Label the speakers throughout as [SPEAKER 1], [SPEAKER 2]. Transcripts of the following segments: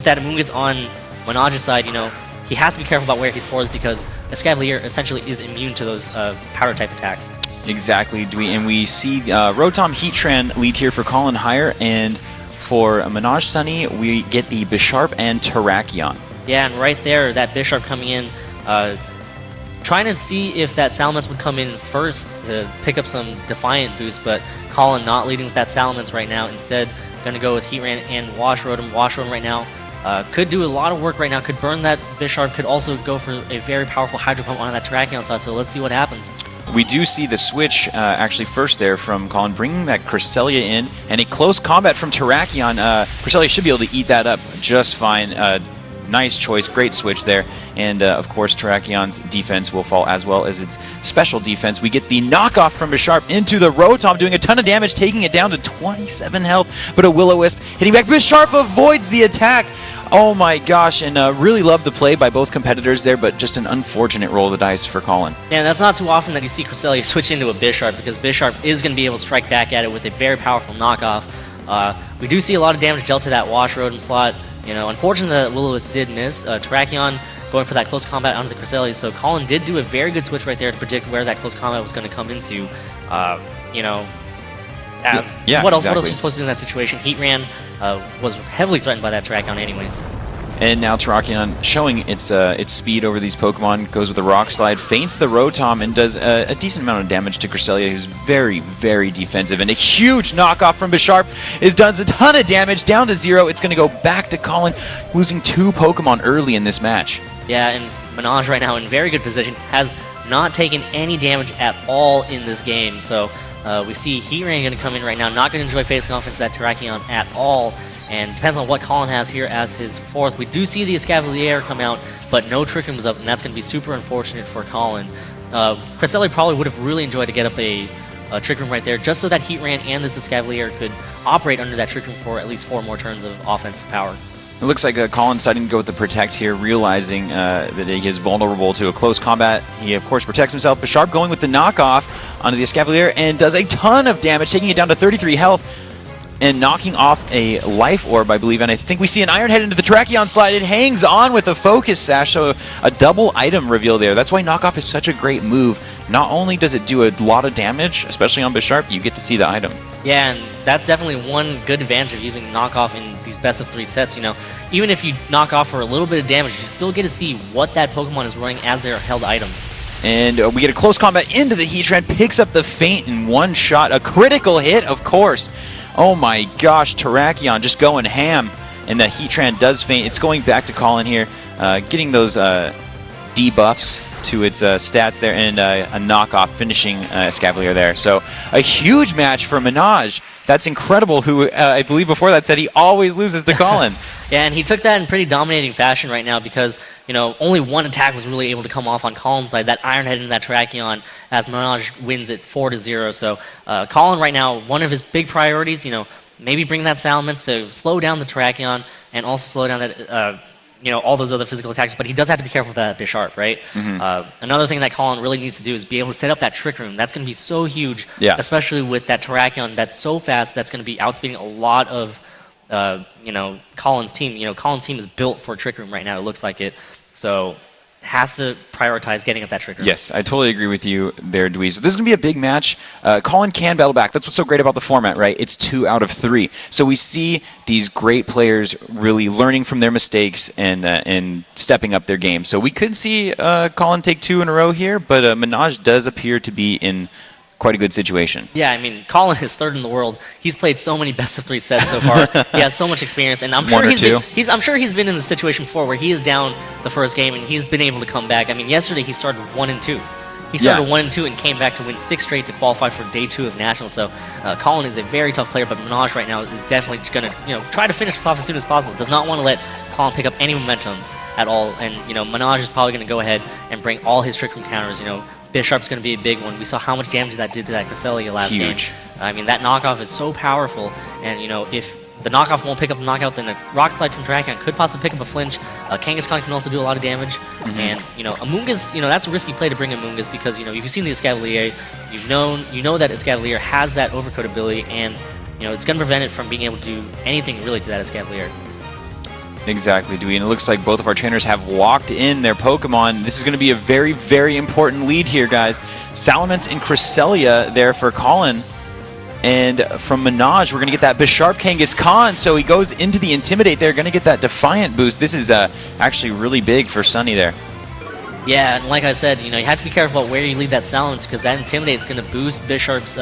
[SPEAKER 1] That Amoonguss on Manoj's side, he has to be careful about where he spores because Escavalier essentially is immune to those powder type attacks.
[SPEAKER 2] Exactly, and we see Rotom Heatran lead here for Colin higher, and for Manoj Sunny, we get the Bisharp and Terrakion.
[SPEAKER 1] Yeah, and right there, that Bisharp coming in, trying to see if that Salamence would come in first to pick up some Defiant boost, but Colin not leading with that Salamence right now. Instead, going to go with Heatran and Wash Rotom. Wash Rotom right now could do a lot of work right now, could burn that Bisharp, could also go for a very powerful Hydro Pump on that Terrakion side, so let's see what happens.
[SPEAKER 2] We do see the switch actually first there from Colin, bringing that Cresselia in, and a close combat from Terrakion. Cresselia should be able to eat that up just fine. Nice choice, great switch there, and of course Terrakion's defense will fall as well as its special defense. We get the knockoff from Bisharp into the Rotom, doing a ton of damage, taking it down to 27 health, but a Will-O-Wisp hitting back. Bisharp avoids the attack. Oh my gosh, and really love the play by both competitors there, but just an unfortunate roll of the dice for Colin.
[SPEAKER 1] Yeah, that's not too often that you see Cresselia switch into a Bisharp, because Bisharp is going to be able to strike back at it with a very powerful knockoff. We do see a lot of damage dealt to that Wash Rotom slot. Unfortunately that Will-O-Wisp did miss. Terrakion going for that close combat onto the Cresselia, so Colin did do a very good switch right there to predict where that close combat was going to come into. What else was he supposed to do in that situation? Heatran was heavily threatened by that Terrakion anyways.
[SPEAKER 2] And now Terrakion, showing its speed over these Pokemon, goes with the Rock Slide, feints the Rotom, and does a decent amount of damage to Cresselia, who's very, very defensive. And a huge knockoff from Bisharp does a ton of damage, down to 0. It's going to go back to Colin, losing 2 Pokemon early in this match.
[SPEAKER 1] Yeah, and Manoj right now in very good position, has not taken any damage at all in this game. So we see Heatran going to come in right now, not going to enjoy facing off into that Terrakion at all. And depends on what Colin has here as his 4th. We do see the Escavalier come out, but no Trick Room's up, and that's going to be super unfortunate for Colin. Cresselia probably would have really enjoyed to get up a Trick Room right there, just so that Heatran and this Escavalier could operate under that Trick Room for at least 4 more turns of offensive power.
[SPEAKER 2] It looks like Colin deciding to go with the Protect here, realizing that he is vulnerable to a close combat. He, of course, protects himself. Bisharp going with the knockoff onto the Escavalier and does a ton of damage, taking it down to 33 health. And knocking off a Life Orb, I believe, and I think we see an Iron Head into the Terrakion slide. It hangs on with a Focus Sash, so a double item reveal there. That's why Knockoff is such a great move. Not only does it do a lot of damage, especially on Bisharp, you get to see the item.
[SPEAKER 1] Yeah, and that's definitely one good advantage of using Knockoff in these best-of-3 sets. Even if you knock off for a little bit of damage, you still get to see what that Pokemon is running as their held item.
[SPEAKER 2] And we get a close combat into the Heatran, picks up the feint in one shot. A critical hit, of course. Oh my gosh, Terrakion just going ham. And the Heatran does feint. It's going back to Colin here, getting those debuffs to its stats there, and a knockoff finishing Escavalier there. So a huge match for Manoj. That's incredible, who I believe before that said he always loses to Colin.
[SPEAKER 1] Yeah, and he took that in pretty dominating fashion right now because, only one attack was really able to come off on Colin's side, that Iron Head and that Terrakion, as Manoj wins it 4-0. So Colin right now, one of his big priorities, maybe bring that Salamence to slow down the Terrakion and also slow down that, all those other physical attacks, but he does have to be careful with that Bisharp, right? Mm-hmm. Another thing that Colin really needs to do is be able to set up that Trick Room. That's going to be so huge, especially with that Terrakion that's so fast, that's going to be outspeeding a lot of, Colin's team. Colin's team is built for Trick Room right now, it looks like it. So has to prioritize getting up that Trick Room.
[SPEAKER 2] Yes, I totally agree with you there, Dweez. So this is going to be a big match. Colin can battle back. That's what's so great about the format, right? It's 2 out of 3. So we see these great players really learning from their mistakes and stepping up their game. So we could see Colin take 2 in a row here, but Manoj does appear to be in quite a good situation.
[SPEAKER 1] Yeah, Colin is 3rd in the world. He's played so many best-of-3 sets so far. He has so much experience, and I'm sure he's been in the situation before where he is down the first game and he's been able to come back. Yesterday he started 1-2. He started 1-2 and came back to win 6 straight to qualify for Day 2 of Nationals. So Colin is a very tough player, but Manoj right now is definitely going to try to finish this off as soon as possible. Does not want to let Colin pick up any momentum at all, and Manoj is probably going to go ahead and bring all his Trick Room counters. Bisharp's going to be a big one. We saw how much damage that did to that Cresselia last game. That knockoff is so powerful, and if the knockoff won't pick up the knockout, then a Rock Slide from Terrakion could possibly pick up a flinch. Kangaskhan can also do a lot of damage, and Amoonguss, that's a risky play to bring Amoonguss because if you've seen the Escavalier, you know that Escavalier has that overcoat ability, and it's going to prevent it from being able to do anything really to that Escavalier.
[SPEAKER 2] Exactly, Dewey. And it looks like both of our trainers have walked in their Pokemon. This is going to be a very, very important lead here, guys. Salamence and Cresselia there for Colin. And from Manoj, we're going to get that Bisharp Kangaskhan. So he goes into the Intimidate there, going to get that Defiant boost. This is actually really big for Sunny there.
[SPEAKER 1] Yeah, and like I said, you have to be careful about where you lead that Salamence, because that Intimidate is going to boost Bisharp's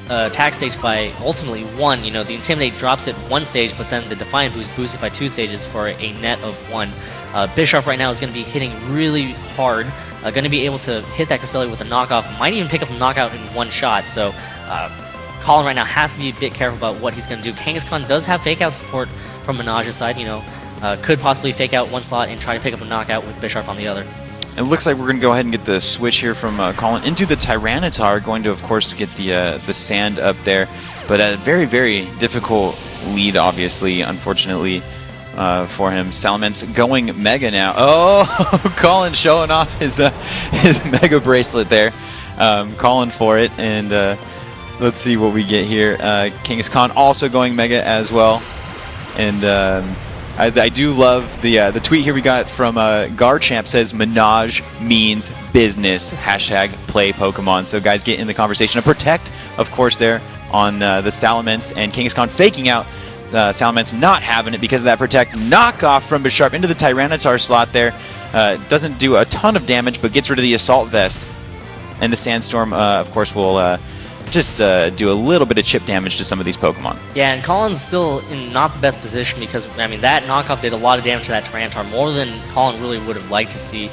[SPEAKER 1] attack stage by ultimately 1. The Intimidate drops it 1 stage, but then the Defiant boost boosts it by 2 stages for a net of 1. Bisharp right now is going to be hitting really hard, going to be able to hit that Cresselia with a knockoff, might even pick up a knockout in 1 shot, so Colin right now has to be a bit careful about what he's going to do. Kangaskhan does have fake out support from Manoj's side, could possibly fake out 1 slot and try to pick up a knockout with Bisharp on the other.
[SPEAKER 2] It looks like we're going to go ahead and get the switch here from Colin into the Tyranitar, going to, of course, get the sand up there. But a very, very difficult lead, obviously, unfortunately, for him. Salamence going Mega now. Oh, Colin showing off his Mega Bracelet there. Calling for it, and let's see what we get here. Kangaskhan also going Mega as well. And I do love the tweet here we got from Garchamp. Says Manoj means business. # play Pokemon. So guys, get in the conversation. A Protect, of course, there on the Salamence, and Kangaskhan faking out Salamence not having it because of that Protect. Knockoff from Bisharp into the Tyranitar slot there. Doesn't do a ton of damage, but gets rid of the Assault Vest. And the Sandstorm, of course, will just do a little bit of chip damage to some of these Pokemon.
[SPEAKER 1] Yeah, and Colin's still in not the best position because, that knockoff did a lot of damage to that Tyranitar, more than Colin really would have liked to see.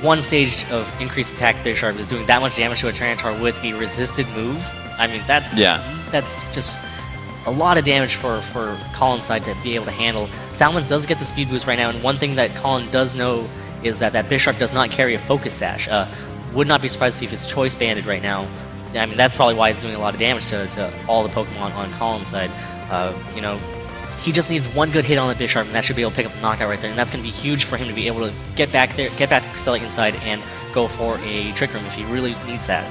[SPEAKER 1] 1 stage of increased attack Bisharp is doing that much damage to a Tyranitar with a resisted move. That's just a lot of damage for Colin's side to be able to handle. Salamence does get the speed boost right now, and one thing that Colin does know is that Bisharp does not carry a Focus Sash. Would not be surprised to see if it's Choice Banded right now. That's probably why it's doing a lot of damage to all the Pokemon on Colin's side. He just needs 1 good hit on the Bisharp, and that should be able to pick up the knockout right there. And that's going to be huge for him to be able to get back to Cresselia inside and go for a Trick Room if he really needs that.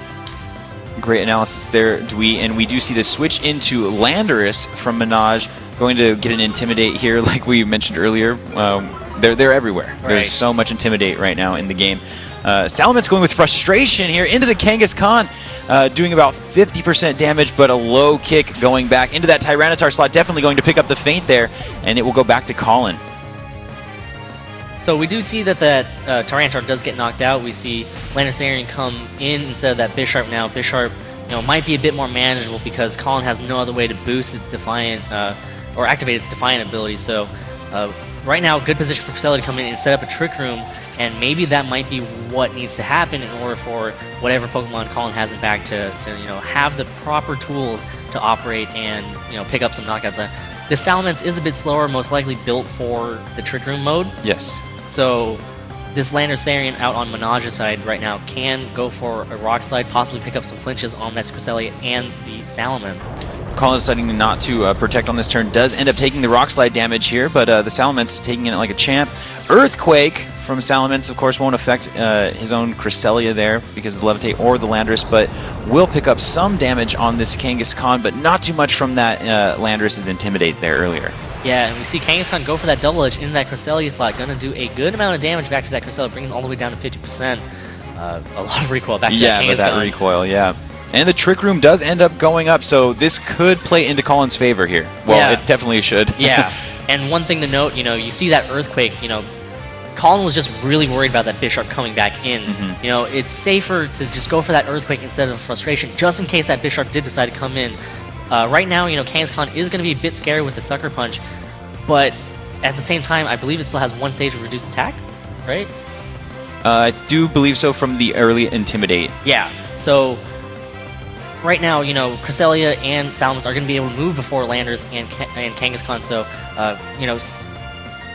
[SPEAKER 2] Great analysis there, Dwee. And we do see the switch into Landorus from Manoj. Going to get an Intimidate here, like we mentioned earlier. They're everywhere. Right. There's so much Intimidate right now in the game. Salamence going with Frustration here into the Kangaskhan, doing about 50% damage, but a low kick going back into that Tyranitar slot. Definitely going to pick up the feint there, and it will go back to Colin.
[SPEAKER 1] So we do see that Tyranitar does get knocked out. We see Landorus come in instead of that Bisharp now. Bisharp might be a bit more manageable because Colin has no other way to boost its Defiant or activate its Defiant ability. So right now, good position for Cresselia to come in and set up a Trick Room, and maybe that might be what needs to happen in order for whatever Pokemon Colin has in back to have the proper tools to operate and pick up some knockouts. The Salamence is a bit slower, most likely built for the Trick Room mode.
[SPEAKER 2] Yes.
[SPEAKER 1] So this Landorus out on Manoj's side right now can go for a Rock Slide, possibly pick up some flinches on that Cresselia and the Salamence.
[SPEAKER 2] Colin deciding not to Protect on this turn, does end up taking the Rock Slide damage here, but the Salamence taking it like a champ. Earthquake from Salamence, of course, won't affect his own Cresselia there because of the Levitate or the Landorus, but will pick up some damage on this Kangaskhan, but not too much from that Landorus' Intimidate there earlier.
[SPEAKER 1] Yeah, and we see Kangaskhan go for that double edge in that Cresselia slot, going to do a good amount of damage back to that Cresselia, bringing it all the way down to 50%. A lot of recoil back to that Kangaskhan. Yeah, but that recoil,
[SPEAKER 2] yeah. And the Trick Room does end up going up, so this could play into Colin's favor here. Well, it definitely should.
[SPEAKER 1] Yeah, and one thing to note, you see that Earthquake, Colin was just really worried about that Bisharp coming back in. Mm-hmm. It's safer to just go for that Earthquake instead of Frustration, just in case that Bisharp did decide to come in. Right now, Kangaskhan is going to be a bit scary with the Sucker Punch, but at the same time, I believe it still has 1 stage of reduced attack, right?
[SPEAKER 2] I do believe so from the early Intimidate.
[SPEAKER 1] Yeah, so right now, Cresselia and Salamence are going to be able to move before Landorus and Kangaskhan, so,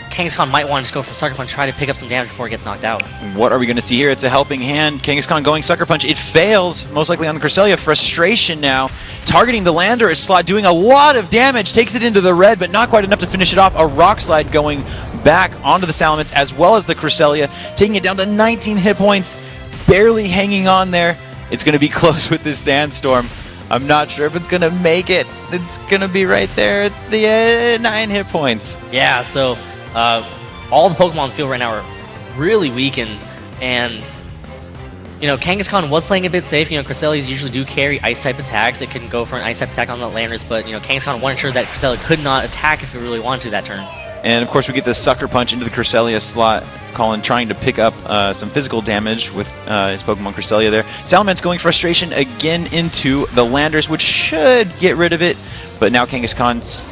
[SPEAKER 1] Kangaskhan might want to just go for Sucker Punch, try to pick up some damage before it gets knocked out.
[SPEAKER 2] What are we going to see here? It's a helping hand. Kangaskhan going Sucker Punch. It fails, most likely on the Cresselia. Frustration now, targeting the Landorus slot, doing a lot of damage, takes it into the red, but not quite enough to finish it off. A Rock Slide going back onto the Salamence as well as the Cresselia, taking it down to 19 hit points, barely hanging on there. It's going to be close with this Sandstorm. I'm not sure if it's going to make it. It's going to be right there at the 9 hit points.
[SPEAKER 1] Yeah, so all the Pokemon on the field right now are really weakened, and Kangaskhan was playing a bit safe. Cresselias usually do carry Ice-type attacks. It can go for an Ice-type attack on the Landorus, but Kangaskhan wanted sure that Cresselia could not attack if it really wanted to that turn.
[SPEAKER 2] And, of course, we get the Sucker Punch into the Cresselia slot. Colin trying to pick up some physical damage with his Pokemon Cresselia there. Salamence going Frustration again into the Landorus, which should get rid of it. But now Kangaskhan's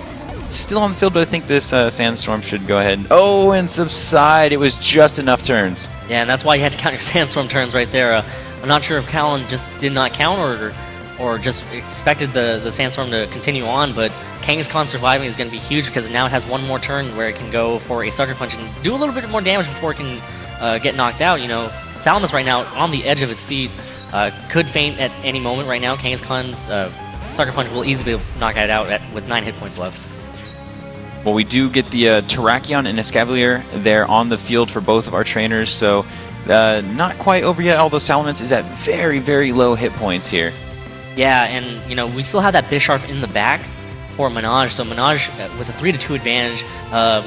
[SPEAKER 2] still on the field, but I think this Sandstorm should go ahead and subside. It was just enough turns.
[SPEAKER 1] Yeah, and that's why you had to count your Sandstorm turns right there. I'm not sure if Colin just did not count or just expected the Sandstorm to continue on, but Kangaskhan surviving is going to be huge because now it has one more turn where it can go for a Sucker Punch and do a little bit more damage before it can get knocked out. Salamence right now on the edge of its seat could faint at any moment right now. Kangaskhan's Sucker Punch will easily be able to knock it out with 9 hit points left.
[SPEAKER 2] Well, we do get the Terrakion and Escavalier there on the field for both of our trainers, so not quite over yet, although Salamence is at very, very low hit points here.
[SPEAKER 1] Yeah, and we still have that Bisharp in the back for Manoj, so Manoj with a 3-2 advantage,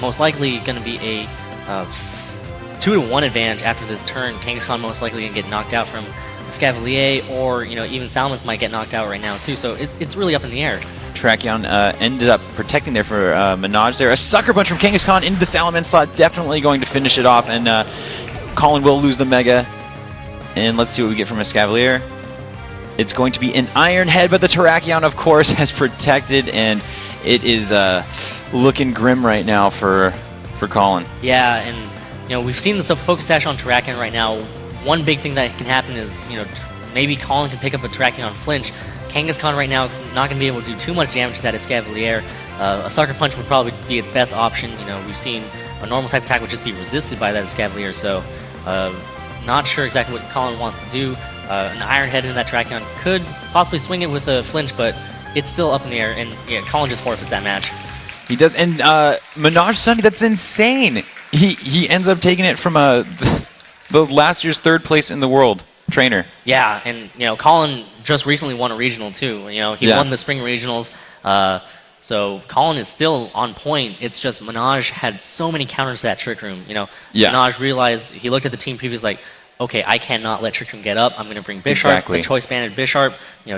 [SPEAKER 1] most likely going to be a 2-1 advantage after this turn. Kangaskhan most likely going to get knocked out from Escavalier, or even Salamence might get knocked out right now too, so it's really up in the air.
[SPEAKER 2] Terrakion ended up protecting there for Manoj there. A Sucker Punch from Kangaskhan into the Salamence slot, definitely going to finish it off, and Colin will lose the Mega. And let's see what we get from Escavalier. It's going to be an Iron Head, but the Terrakion, of course, has protected, and it is looking grim right now for Colin.
[SPEAKER 1] Yeah, and we've seen the Focus Sash on Terrakion right now. One big thing that can happen is maybe Colin can pick up a Terrakion on flinch. Kangaskhan right now not going to be able to do too much damage to that Escavalier. A Sucker Punch would probably be its best option. We've seen a normal type attack would just be resisted by that Escavalier, so not sure exactly what Colin wants to do. An Iron Head in that Terrakion could possibly swing it with a flinch, but it's still up in the air, and Colin just forfeits that match.
[SPEAKER 2] He does, and Manoj Sunny, that's insane. He ends up taking it from the last year's 3rd place in the world trainer.
[SPEAKER 1] Yeah, and Colin just recently won a regional too. He won the spring regionals. So Colin is still on point. It's just Manoj had so many counters to that Trick Room. Manoj realized, he looked at the team previews like, okay, I cannot let Trick Room get up. I'm going to bring Bisharp, the choice banded Bisharp,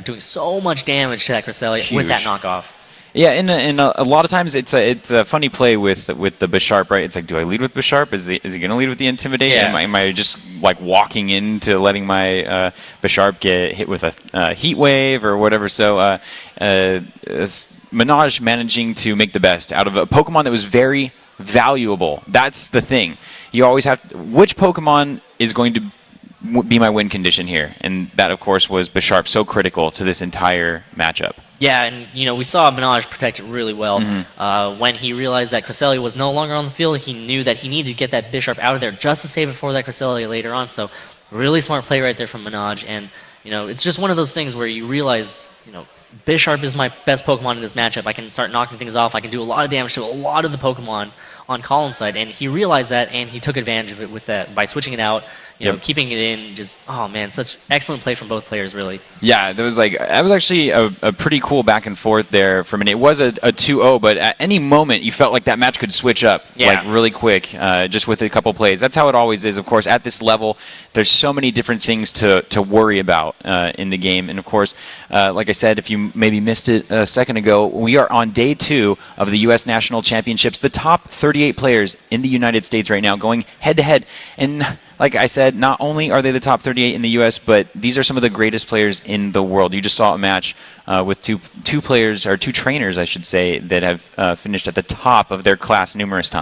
[SPEAKER 1] doing so much damage to that Cresselia with that knockoff.
[SPEAKER 2] Yeah, and a lot of times it's a funny play with the Bisharp, right? It's like, do I lead with Bisharp? Is he going to lead with the Intimidate?
[SPEAKER 1] Yeah.
[SPEAKER 2] Am I just like walking into letting my Bisharp get hit with a Heat Wave or whatever? So Manoj managing to make the best out of a Pokemon that was very valuable. That's the thing. You always have which Pokemon is going to be my win condition here, and that of course was Bisharp, so critical to this entire matchup.
[SPEAKER 1] Yeah, and we saw Manoj protect it really well. When he realized that Cresselia was no longer on the field, he knew that he needed to get that Bisharp out of there just to save it for that Cresselia later on. So really smart play right there from Manoj, and it's just one of those things where you realize Bisharp is my best Pokemon in this matchup. I can start knocking things off. I can do a lot of damage to a lot of the Pokemon on Colin's side, and he realized that, and he took advantage of it with that by switching it out, keeping it in. Just such excellent play from both players, really. Yeah,
[SPEAKER 2] that was actually a pretty cool back and forth there for a minute. It was a 2-0, but at any moment you felt like that match could switch up like really quick, just with a couple plays. That's how it always is. Of course, at this level, there's so many different things to worry about in the game, and of course, like I said, if you maybe missed it a second ago, we are on day 2 of the U.S. National Championships. The top 38 players in the United States right now going head-to-head. And like I said, not only are they the top 38 in the U.S., but these are some of the greatest players in the world. You just saw a match with two players, or two trainers, I should say, that have finished at the top of their class numerous times.